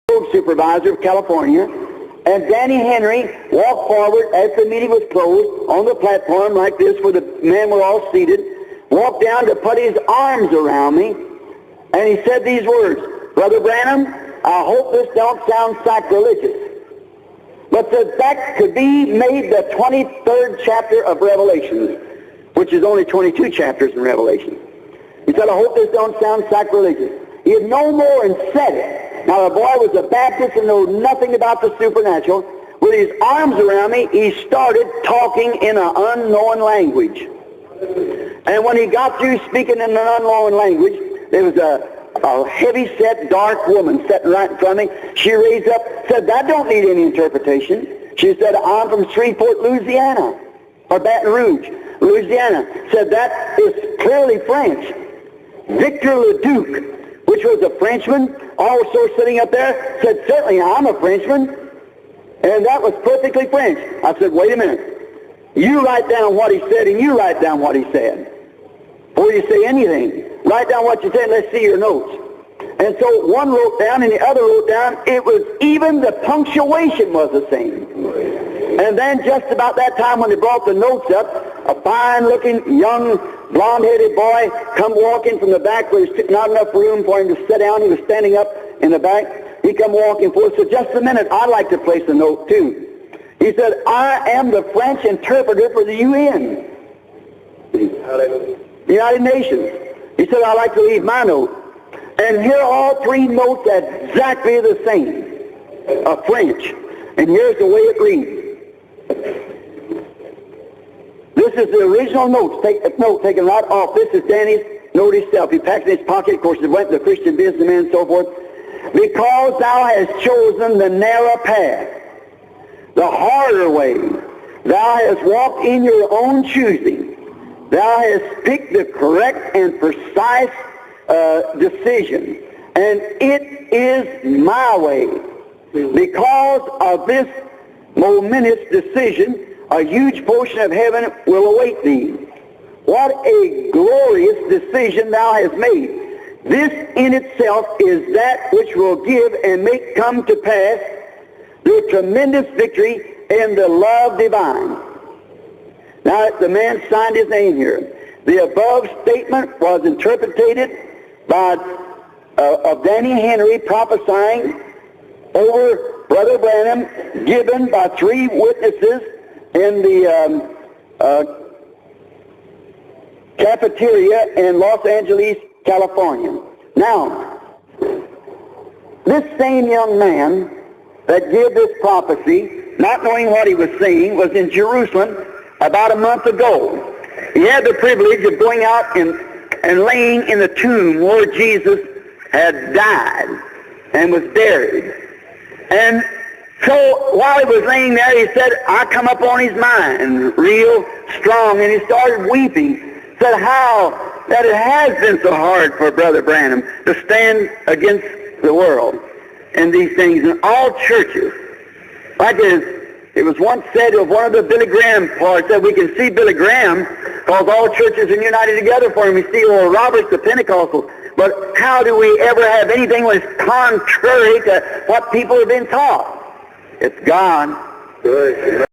supervisor of California, and Danny Henry walked forward as the meeting was closed on the platform like this where the men were all seated, walked down to put his arms around me, and he said these words, "Brother Branham, I hope this don't sound sacrilegious, but that could be made the 23rd chapter of Revelation, which is only 22 chapters in Revelation." He said, "I hope this don't sound sacrilegious." He had no more and said it. Now the boy was a Baptist and knew nothing about the supernatural. With his arms around me, he started talking in an unknown language. And when he got through speaking in an unknown language, there was a heavy-set, dark woman sitting right in front of me. She raised up, said, "That don't need any interpretation." She said, "I'm from Shreveport, Louisiana," or Baton Rouge, Louisiana. Said, "That is clearly French." Victor Leduc, which was a Frenchman, also sitting up there, said, "Certainly, I'm a Frenchman." And that was perfectly French. I said, "Wait a minute. You write down what he said, and you write down what he said. Before you say anything, write down what you said, and let's see your notes." And so one wrote down, and the other wrote down. It was even the punctuation was the same. And then just about that time when they brought the notes up, a fine-looking, young, blonde-headed boy come walking from the back where there's not enough room for him to sit down. He was standing up in the back. He come walking forward. Said, "Just a minute, I'd like to place a note too." He said, "I am the French interpreter for the UN, the United Nations." He said, "I'd like to leave my note." And here are all three notes exactly the same, of French. And here's the way it reads. This is the original note taken right off. This is Danny's note himself. He packed it in his pocket. Of course, he went to the Christian businessman and so forth. "Because thou hast chosen the narrow path, the harder way, thou hast walked in your own choosing. Thou hast picked the correct and precise decision, and it is my way. Because of this momentous decision, a huge portion of heaven will await thee. What a glorious decision thou hast made. This in itself is that which will give and make come to pass the tremendous victory in the love divine." Now the man signed his name here. The above statement was interpreted by of Danny Henry prophesying over Brother Branham, given by three witnesses in the cafeteria in Los Angeles, California. Now, this same young man that gave this prophecy, not knowing what he was saying, was in Jerusalem about a month ago. He had the privilege of going out and laying in the tomb where Jesus had died and was buried. And so while he was laying there, he said, I come up on his mind real strong, and he started weeping. Said how that it has been so hard for Brother Branham to stand against the world and these things in all churches. Like it was once said of one of the Billy Graham parts that we can see Billy Graham because all churches are united together for him. We see Oral Roberts, the Pentecostals. But how do we ever have anything that is contrary to what people have been taught? It's God. Good.